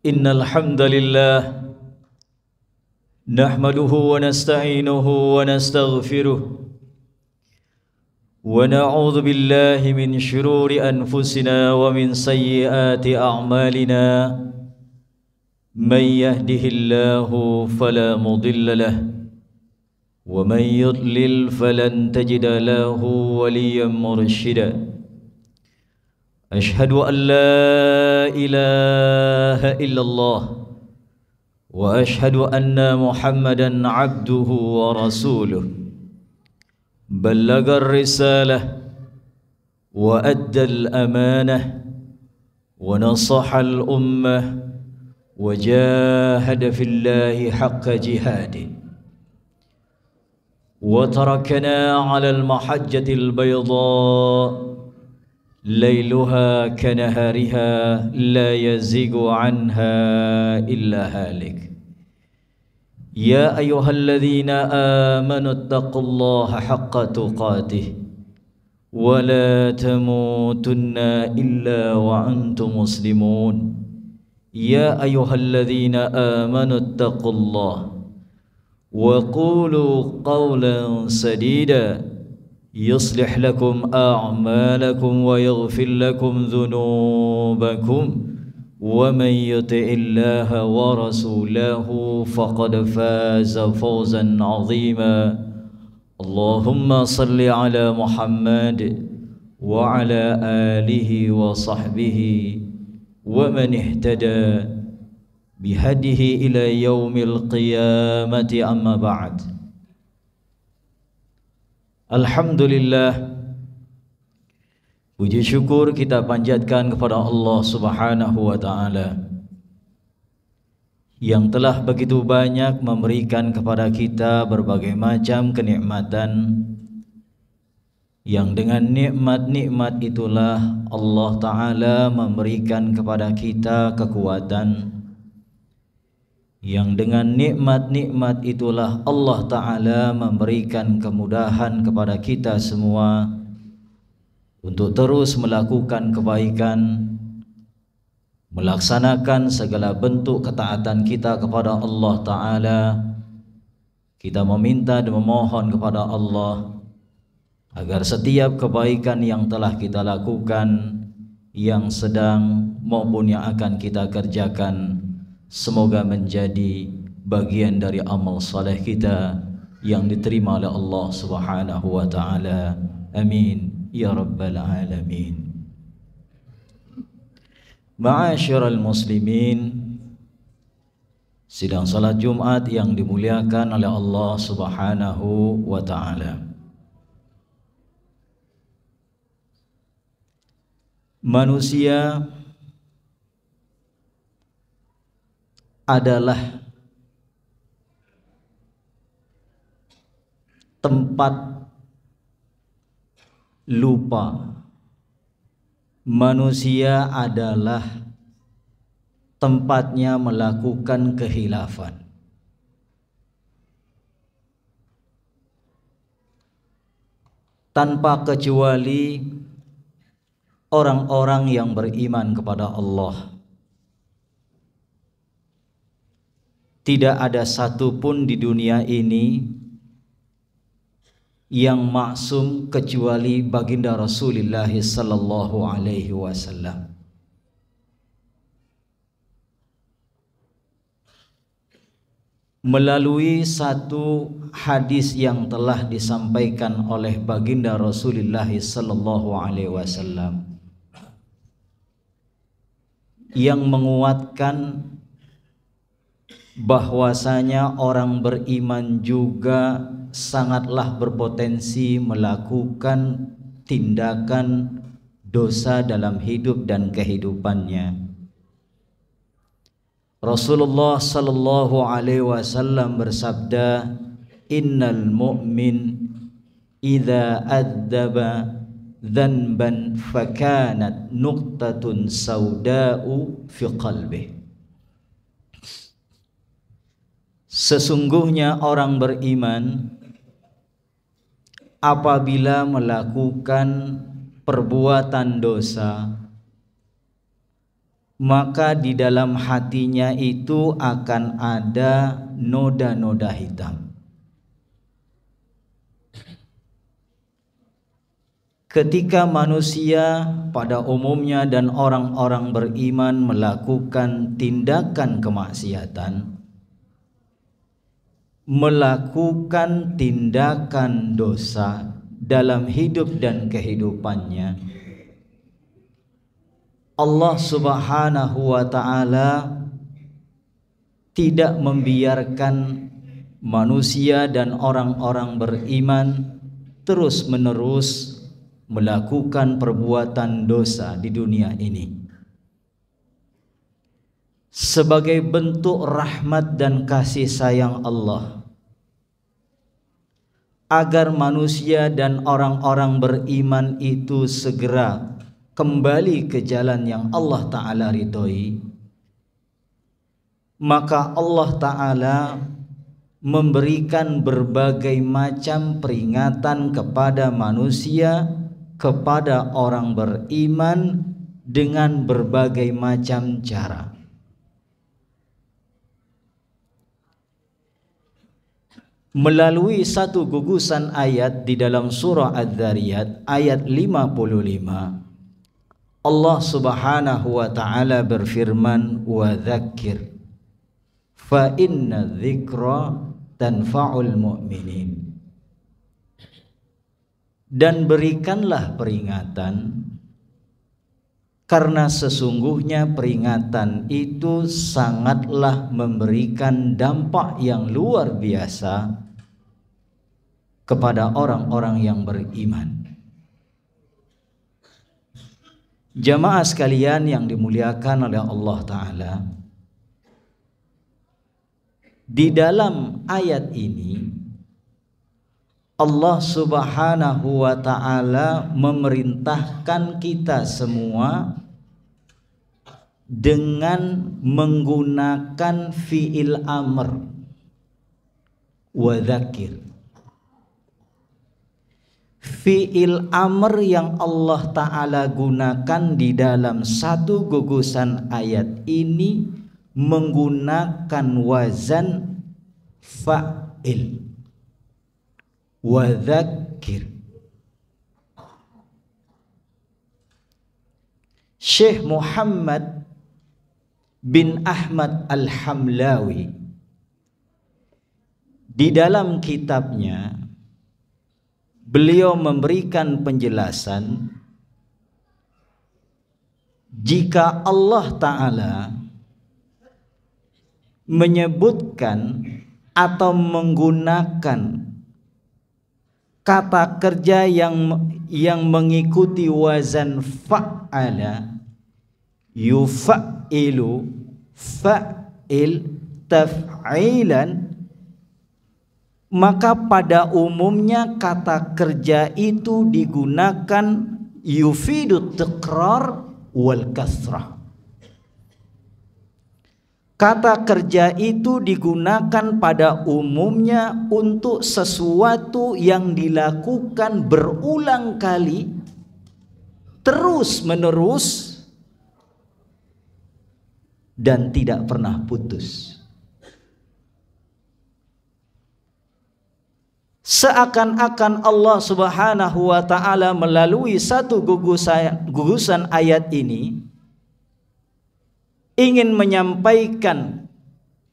Innal hamdalillah nahmaduhu wa nasta'inuhu wa nastaghfiruh wa na'udzu billahi min shururi anfusina wa min sayyiati a'malina man yahdihillahu fala mudilla lahu wa man yudlil falan tajida lahu waliyyan mursyida. Ashhadu an la ilaha illallah wa ashhadu anna Muhammadan abduhu wa rasuluh. Ballaga ar-risalah wa adda al-amanah wa nasaha al-ummah wa jahada fillahi haqqa jihadih wa tarakana 'ala al-mahajjati al-bayda ليلها كنهارها لا يزيغ عنها إلا هالك. يا أيها الذين آمنوا اتقوا الله حق تقاته ولا تموتن إلا وأنتم مسلمون. يا أيها الذين آمنوا اتقوا الله وقولوا قولا سديدا يصلح لكم أعمالكم ويغفر لكم ذنوبكم ومن يطع الله ورسوله فقد فاز فوزا عظيما. اللهم صل على محمد وعلى آله وصحبه ومن اهتدى بهديه إلى يوم القيامة. أما بعد. Alhamdulillah, puji syukur kita panjatkan kepada Allah Subhanahu wa ta'ala yang telah begitu banyak memberikan kepada kita berbagai macam kenikmatan, yang dengan nikmat-nikmat itulah Allah ta'ala memberikan kepada kita kekuatan, yang dengan nikmat-nikmat itulah Allah Ta'ala memberikan kemudahan kepada kita semua untuk terus melakukan kebaikan, melaksanakan segala bentuk ketaatan kita kepada Allah Ta'ala. Kita meminta dan memohon kepada Allah agar setiap kebaikan yang telah kita lakukan, yang sedang maupun yang akan kita kerjakan, semoga menjadi bagian dari amal saleh kita yang diterima oleh Allah Subhanahu wa ta'ala. Amin ya rabbal alamin. Ma'asyiral muslimin, sidang salat Jumat yang dimuliakan oleh Allah Subhanahu wa ta'ala. Manusia adalah tempat lupa. Manusia adalah tempatnya melakukan kehilafan. Tanpa kecuali orang-orang yang beriman kepada Allah. Tidak ada satupun di dunia ini yang maksum kecuali baginda Rasulullah sallallahu alaihi wasallam. Melalui satu hadis yang telah disampaikan oleh baginda Rasulullah sallallahu alaihi wasallam yang menguatkan bahwasanya orang beriman juga sangatlah berpotensi melakukan tindakan dosa dalam hidup dan kehidupannya. Rasulullah sallallahu alaihi wasallam bersabda, "Innal mu'min idza adzaba dzanban fakanat nuqtatun sauda'u fi qalbihi." Sesungguhnya orang beriman apabila melakukan perbuatan dosa, maka di dalam hatinya itu akan ada noda-noda hitam. Ketika manusia pada umumnya dan orang-orang beriman melakukan tindakan kemaksiatan, melakukan tindakan dosa dalam hidup dan kehidupannya, Allah Subhanahu wa ta'ala tidak membiarkan manusia dan orang-orang beriman terus-menerus melakukan perbuatan dosa di dunia ini. Sebagai bentuk rahmat dan kasih sayang Allah, agar manusia dan orang-orang beriman itu segera kembali ke jalan yang Allah Ta'ala ridhoi, maka Allah Ta'ala memberikan berbagai macam peringatan kepada manusia, kepada orang beriman dengan berbagai macam cara. Melalui satu gugusan ayat di dalam surah Adz-Dzariyat ayat 55, Allah Subhanahu wa ta'ala berfirman, wa dzakir fa inna dzikra tanfa'ul mu'minin. Dan berikanlah peringatan, karena sesungguhnya peringatan itu sangatlah memberikan dampak yang luar biasa kepada orang-orang yang beriman. Jamaah sekalian yang dimuliakan oleh Allah Ta'ala, di dalam ayat ini Allah Subhanahu wa ta'ala memerintahkan kita semua dengan menggunakan fi'il amr, wa dzakir. Fi'il amr yang Allah Ta'ala gunakan di dalam satu gugusan ayat ini menggunakan wazan fa'il, wa dzakir. Syekh Muhammad bin Ahmad Al-Hamlawi di dalam kitabnya beliau memberikan penjelasan, jika Allah Ta'ala menyebutkan atau menggunakan kata kerja yang mengikuti wazan fa'ala, yufa'ilu, fa'il, taf'ilan, maka pada umumnya kata kerja itu digunakan yufidu tiqrar wal kasrah. Kata kerja itu digunakan pada umumnya untuk sesuatu yang dilakukan berulang kali, terus menerus, dan tidak pernah putus. Seakan-akan Allah Subhanahu wa ta'ala melalui satu gugusan ayat ini ingin menyampaikan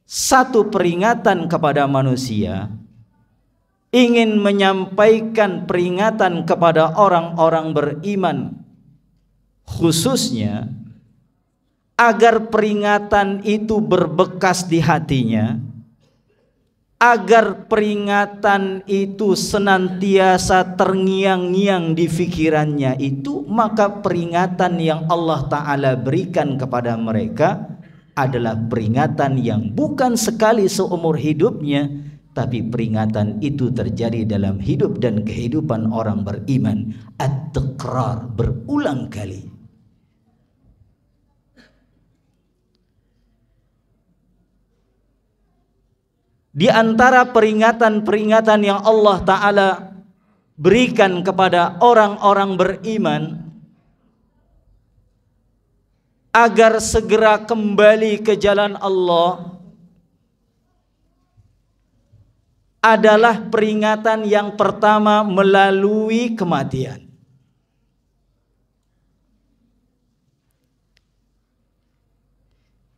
satu peringatan kepada manusia, ingin menyampaikan peringatan kepada orang-orang beriman khususnya, agar peringatan itu berbekas di hatinya, agar peringatan itu senantiasa terngiang-ngiang di pikirannya itu, maka peringatan yang Allah Ta'ala berikan kepada mereka adalah peringatan yang bukan sekali seumur hidupnya, tapi peringatan itu terjadi dalam hidup dan kehidupan orang beriman, at-tiqrar, berulang kali. Di antara peringatan-peringatan yang Allah Ta'ala berikan kepada orang-orang beriman agar segera kembali ke jalan Allah adalah peringatan yang pertama melalui kematian.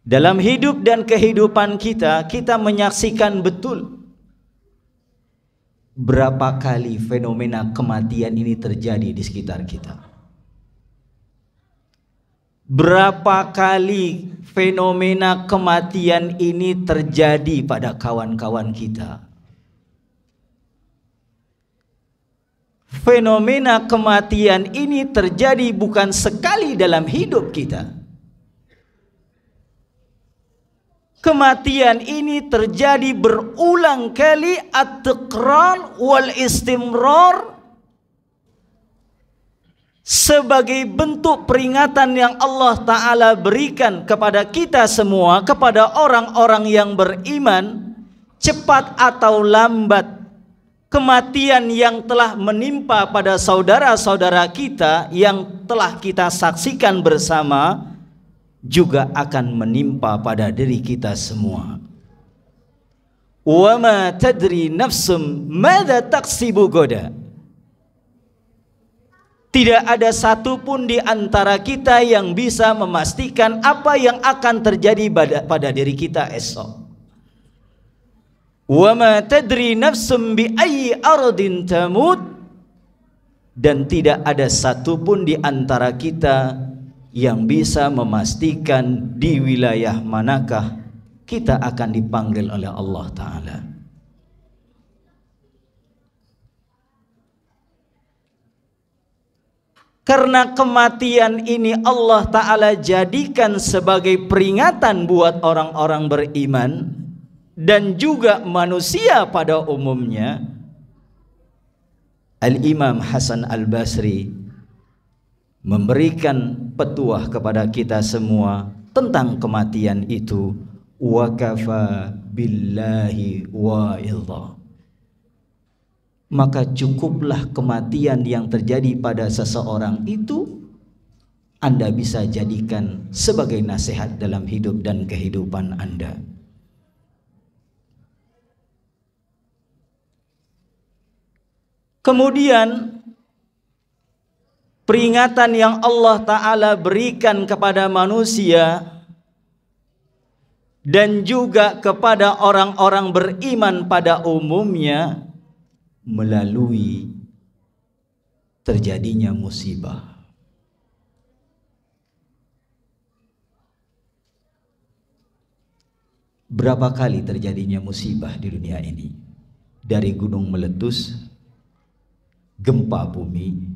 Dalam hidup dan kehidupan kita, kita menyaksikan betul berapa kali fenomena kematian ini terjadi di sekitar kita. Berapa kali fenomena kematian ini terjadi pada kawan-kawan kita. Fenomena kematian ini terjadi bukan sekali dalam hidup kita. Kematian ini terjadi berulang kali, at-tikrar wal istimrar, sebagai bentuk peringatan yang Allah Ta'ala berikan kepada kita semua, kepada orang-orang yang beriman, cepat atau lambat kematian yang telah menimpa pada saudara-saudara kita yang telah kita saksikan bersama juga akan menimpa pada diri kita semua. Wa ma tadri nafsum madza taksibu goda. Tidak ada satupun di antara kita yang bisa memastikan apa yang akan terjadi pada diri kita esok. Wa ma tadri nafsum bi ayyi ardin tamut, dan tidak ada satupun di antara kita yang bisa memastikan di wilayah manakah kita akan dipanggil oleh Allah Ta'ala. Karena kematian ini Allah Ta'ala jadikan sebagai peringatan buat orang-orang beriman dan juga manusia pada umumnya. Al-Imam Hasan Al-Basri memberikan petuah kepada kita semua tentang kematian itu. Wa kafa billahi wa'idha. Maka cukuplah kematian yang terjadi pada seseorang itu Anda bisa jadikan sebagai nasihat dalam hidup dan kehidupan Anda. Kemudian peringatan yang Allah Ta'ala berikan kepada manusia dan juga kepada orang-orang beriman pada umumnya melalui terjadinya musibah. Berapa kali terjadinya musibah di dunia ini? Dari gunung meletus, gempa bumi,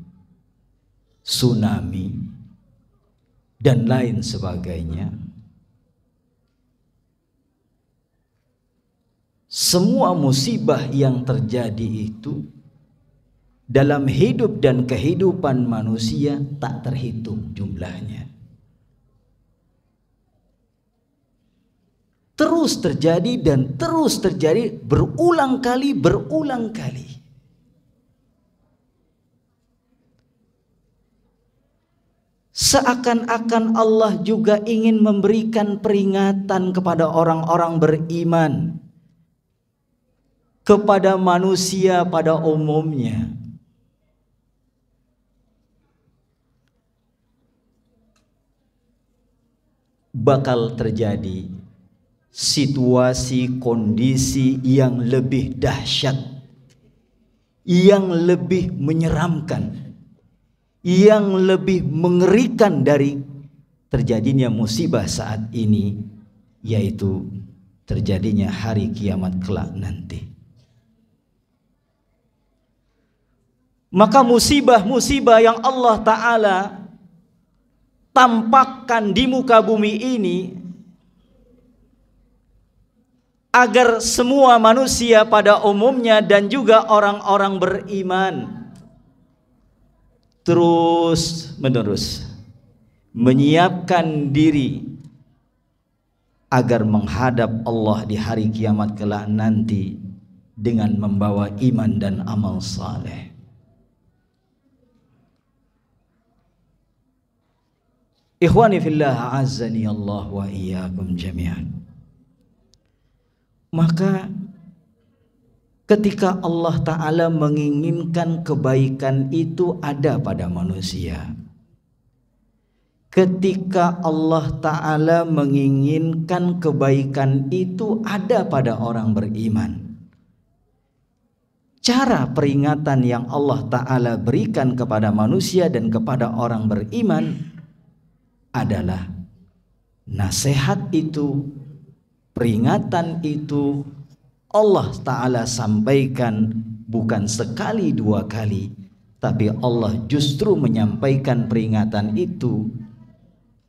tsunami, dan lain sebagainya. Semua musibah yang terjadi itu dalam hidup dan kehidupan manusia tak terhitung jumlahnya. Terus terjadi dan terus terjadi berulang kali. Seakan-akan Allah juga ingin memberikan peringatan kepada orang-orang beriman, kepada manusia pada umumnya. Bakal terjadi situasi kondisi yang lebih dahsyat, yang lebih menyeramkan, yang lebih mengerikan dari terjadinya musibah saat ini, yaitu terjadinya hari kiamat kelak nanti. Maka musibah-musibah yang Allah Ta'ala tampakkan di muka bumi ini agar semua manusia pada umumnya dan juga orang-orang beriman terus menerus menyiapkan diri agar menghadap Allah di hari kiamat kelak nanti dengan membawa iman dan amal saleh. Ikhwani fillah, a'azzani Allah wa iyyakum jami'an. Maka ketika Allah Ta'ala menginginkan kebaikan itu ada pada manusia, ketika Allah Ta'ala menginginkan kebaikan itu ada pada orang beriman, cara peringatan yang Allah Ta'ala berikan kepada manusia dan kepada orang beriman adalah nasihat itu, peringatan itu Allah Ta'ala sampaikan bukan sekali dua kali, tapi Allah justru menyampaikan peringatan itu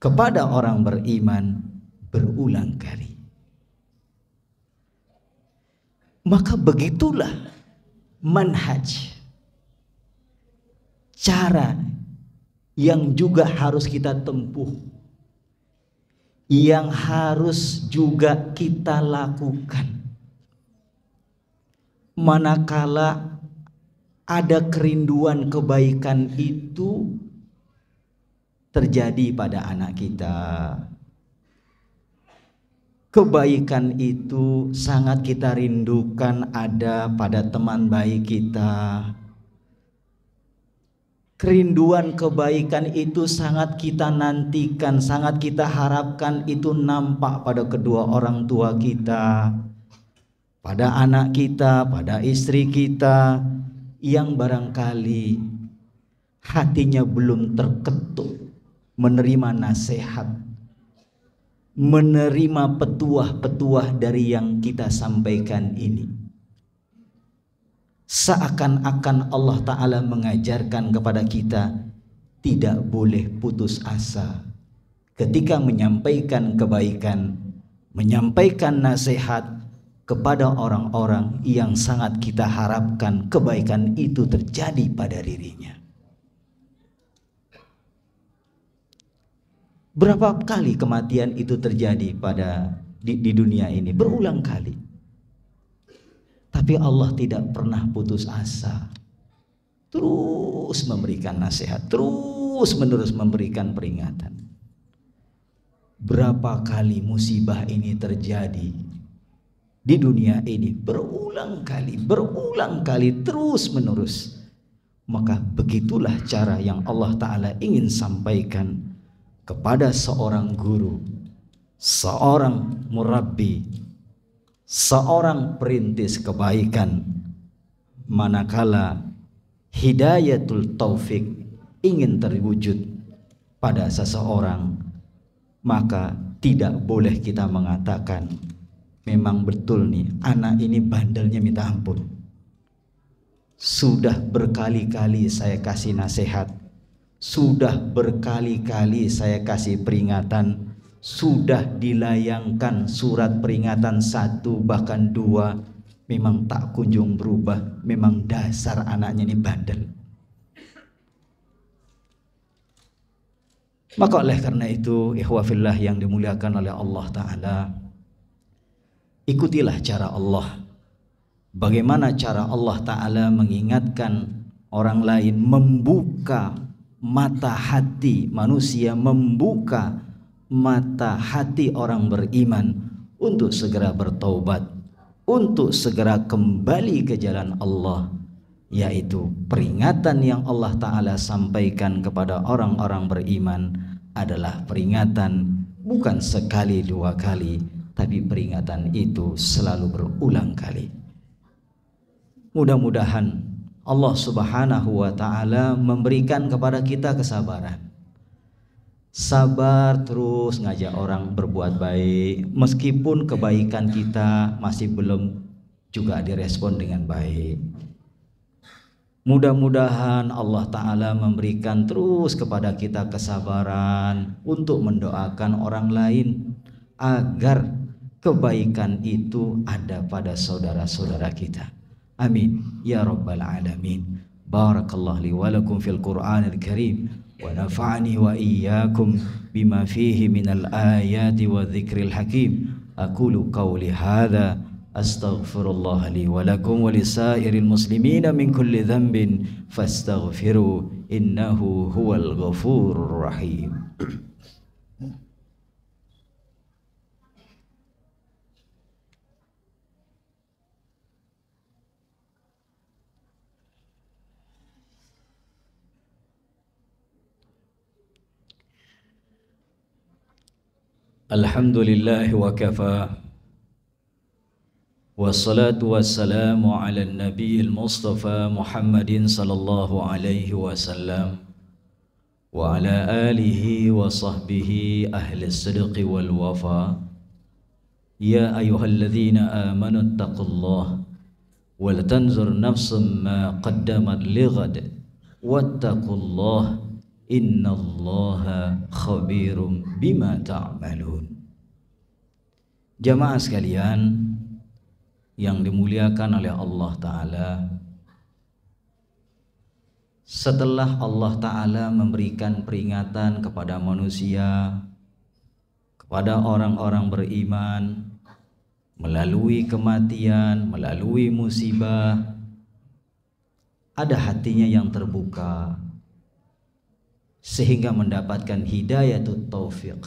kepada orang beriman berulang kali. Maka begitulah manhaj, cara yang juga harus kita tempuh, yang harus juga kita lakukan manakala ada kerinduan kebaikan itu terjadi pada anak kita. Kebaikan itu sangat kita rindukan ada pada teman baik kita. Kerinduan kebaikan itu sangat kita nantikan, sangat kita harapkan itu nampak pada kedua orang tua kita, pada anak kita, pada istri kita yang barangkali hatinya belum terketuk menerima nasihat, menerima petuah-petuah dari yang kita sampaikan ini. Seakan-akan Allah Ta'ala mengajarkan kepada kita tidak boleh putus asa ketika menyampaikan kebaikan, menyampaikan nasihat kepada orang-orang yang sangat kita harapkan kebaikan itu terjadi pada dirinya. Berapa kali kematian itu terjadi di dunia ini? Berulang kali. Tapi Allah tidak pernah putus asa, terus memberikan nasihat, terus menerus memberikan peringatan. Berapa kali musibah ini terjadi di dunia ini? Berulang kali, terus menerus. Maka begitulah cara yang Allah Ta'ala ingin sampaikan kepada seorang guru, seorang murabbi, seorang perintis kebaikan. Manakala hidayatul taufik ingin terwujud pada seseorang, maka tidak boleh kita mengatakan memang betul nih anak ini bandelnya minta ampun. Sudah berkali-kali saya kasih nasihat, sudah berkali-kali saya kasih peringatan, sudah dilayangkan surat peringatan 1 bahkan 2, memang tak kunjung berubah. Memang dasar anaknya ini bandel. Maka oleh karena itu, ikhwafillah yang dimuliakan oleh Allah Ta'ala, ikutilah cara Allah. Bagaimana cara Allah Ta'ala mengingatkan orang lain, membuka mata hati manusia, membuka mata hati orang beriman untuk segera bertaubat, untuk segera kembali ke jalan Allah, yaitu peringatan yang Allah Ta'ala sampaikan kepada orang-orang beriman adalah peringatan bukan sekali dua kali, tapi peringatan itu selalu berulang kali. Mudah-mudahan Allah Subhanahu wa Ta'ala memberikan kepada kita kesabaran. Sabar terus ngajak orang berbuat baik, meskipun kebaikan kita masih belum juga direspon dengan baik. Mudah-mudahan Allah Ta'ala memberikan terus kepada kita kesabaran untuk mendoakan orang lain agar kebaikan itu ada pada saudara-saudara kita. Amin ya rabbal alamin. Barakallahu li wa lakum fil Qur'anil Karim. ونفعني وإياكم بما فيه من الآيات والذكر الحكيم. أقول قولي هذا أستغفر الله لي ولكم ولسائر المسلمين من كل ذنب فاستغفروا إنه هو الغفور الرحيم. Alhamdulillah wa kafa, wassalatu wassalamu ala nabiyil mustafa Muhammadin sallallahu alaihi wasallam wa ala alihi wa sahbihi ahli sidqi wal wafa. Ya ayyuhalladzina amanu attaqullah wal tanzur nafsum ma qaddamat lighad wattaqullah innallaha khabirum bima ta'malun. Jamaah sekalian yang dimuliakan oleh Allah Ta'ala, setelah Allah Ta'ala memberikan peringatan kepada manusia, kepada orang-orang beriman, melalui kematian, melalui musibah, ada hatinya yang terbuka sehingga mendapatkan hidayatut taufiq.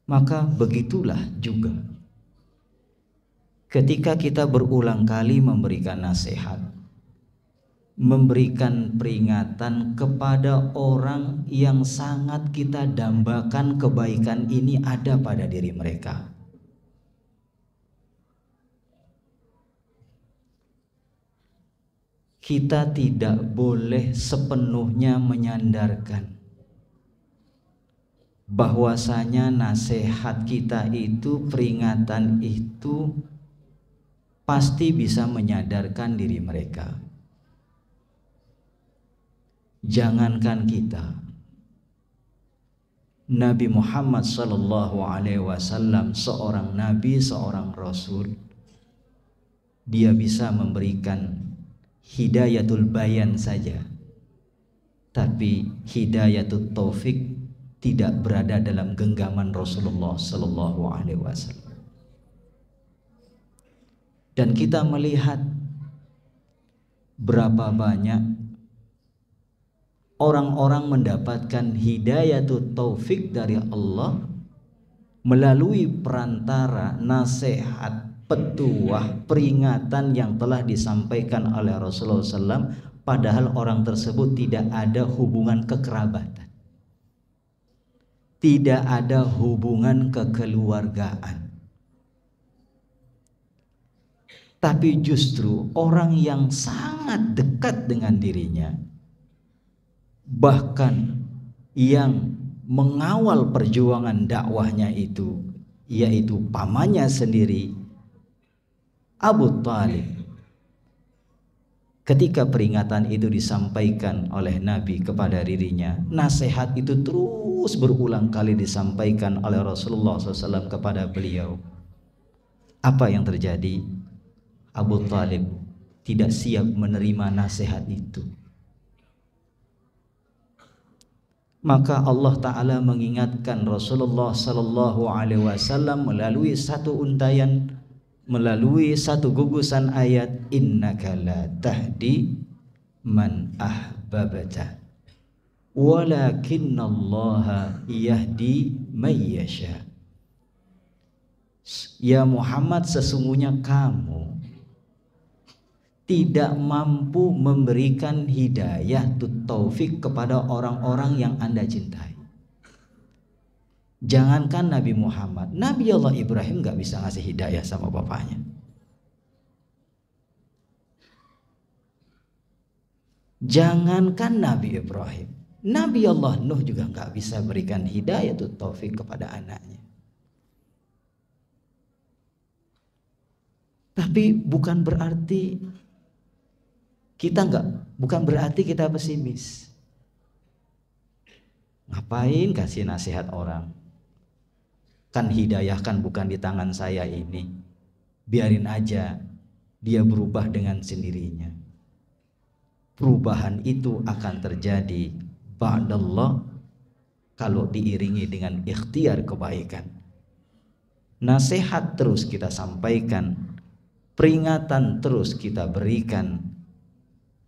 Maka begitulah juga ketika kita berulang kali memberikan nasihat, memberikan peringatan kepada orang yang sangat kita dambakan kebaikan ini ada pada diri mereka. Kita tidak boleh sepenuhnya menyandarkan bahwasanya nasihat kita itu, peringatan itu pasti bisa menyadarkan diri mereka. Jangankan kita, Nabi Muhammad sallallahu alaihi wasallam, seorang nabi, seorang rasul, dia bisa memberikan hidayatul bayan saja, tapi hidayatul taufik tidak berada dalam genggaman Rasulullah sallallahu alaihi wasallam. Dan kita melihat berapa banyak orang-orang mendapatkan hidayatul taufik dari Allah melalui perantara nasihat, petuah, peringatan yang telah disampaikan oleh Rasulullah SAW, padahal orang tersebut tidak ada hubungan kekerabatan, tidak ada hubungan kekeluargaan, tapi justru orang yang sangat dekat dengan dirinya, bahkan yang mengawal perjuangan dakwahnya itu, yaitu pamannya sendiri, Abu Talib. Ketika peringatan itu disampaikan oleh Nabi kepada dirinya, nasihat itu terus berulang kali disampaikan oleh Rasulullah SAW kepada beliau. Apa yang terjadi? Abu Talib tidak siap menerima nasihat itu. Maka Allah Ta'ala mengingatkan Rasulullah SAW melalui satu untayan, melalui satu gugusan ayat, innaka la tahdi man ahbabta walakinnallaha yahdi man yasha. Ya Muhammad, sesungguhnya kamu tidak mampu memberikan hidayah taufik kepada orang-orang yang Anda cintai. Jangankan Nabi Muhammad, Nabi Allah Ibrahim gak bisa ngasih hidayah sama bapaknya. Jangankan Nabi Ibrahim, Nabi Allah Nuh juga gak bisa berikan hidayah taufik kepada anaknya. Tapi bukan berarti kita pesimis. Ngapain kasih nasihat orang? Kan hidayah kan bukan di tangan saya ini. Biarin aja dia berubah dengan sendirinya. Perubahan itu akan terjadi ba'dallah kalau diiringi dengan ikhtiar kebaikan. Nasihat terus kita sampaikan, peringatan terus kita berikan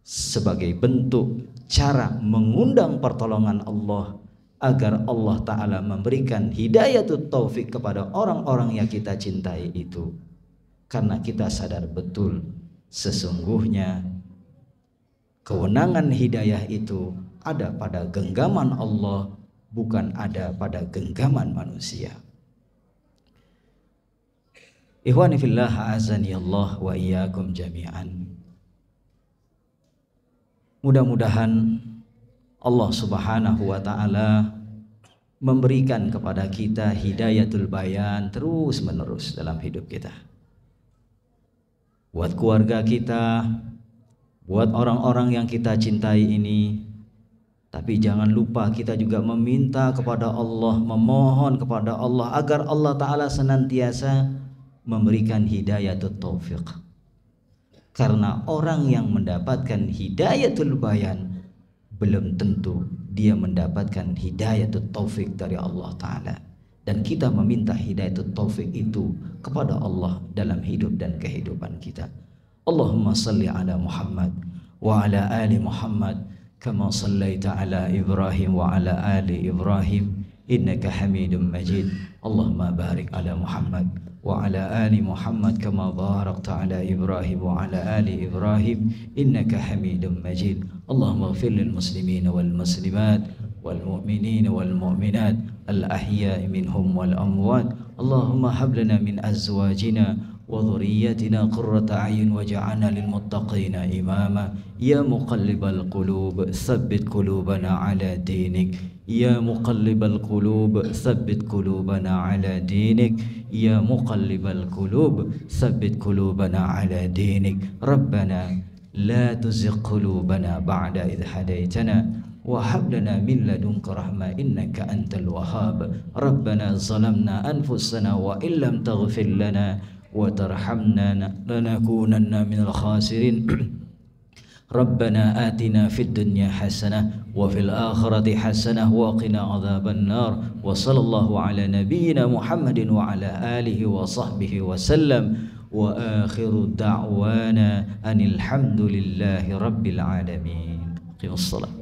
sebagai bentuk cara mengundang pertolongan Allah, agar Allah Ta'ala memberikan hidayatut taufik kepada orang-orang yang kita cintai itu. Karena kita sadar betul sesungguhnya kewenangan hidayah itu ada pada genggaman Allah, bukan ada pada genggaman manusia. Ikhwani fillah, azani Allah wa iyyakum jami'an. Mudah-mudahan Allah Subhanahu wa ta'ala memberikan kepada kita hidayatul bayan terus menerus dalam hidup kita, buat keluarga kita, buat orang-orang yang kita cintai ini. Tapi jangan lupa kita juga meminta kepada Allah, memohon kepada Allah agar Allah Ta'ala senantiasa memberikan hidayatul taufik. Karena orang yang mendapatkan hidayatul bayan belum tentu dia mendapatkan hidayatul taufik dari Allah Ta'ala. Dan kita meminta hidayatul taufik itu kepada Allah dalam hidup dan kehidupan kita. Allahumma salli ala Muhammad wa ala ali Muhammad kama sallaita ala Ibrahim wa ala ali Ibrahim innaka Hamidum Majid. Allahumma barik ala Muhammad wa ala ali Muhammad kama barakta ala Ibrahim wa ala ali Ibrahim innaka Hamidum Majid. Allahumma ighfir lil muslimin wal muslimat wal mu'minin wal mu'minat al ahya'i minhum wal amwat. Allahumma hab lana min azwajina wa dhurriyyatina qurrata a'yun waj'alna lil muttaqina imama. Ya muqallibal qulub tsabbit qulubana ala dinik. Ya muqallibal qulub tsabbit qulubana ala dinik. Ya muqallibal qulub tsabbit qulubana ala dinik. Rabbana la tuzigh qulubana ba'da idh hadaytana wa hab lana min ladunka rahmah innaka antal wahhab. Rabbana zalamna anfusana wa illam taghfir lana wa tarhamna lanakunanna minal khasirin. Rabbana atina fid dunya hasanah wa fil akhirati hasanah wa qina adzaban nar. Wa sallallahu ala nabiyyina Muhammadin wa ala alihi wa sahbihi wa sallam. Wa akhiru da'wana anil hamdulillahi rabbil alamin. Qimus salat.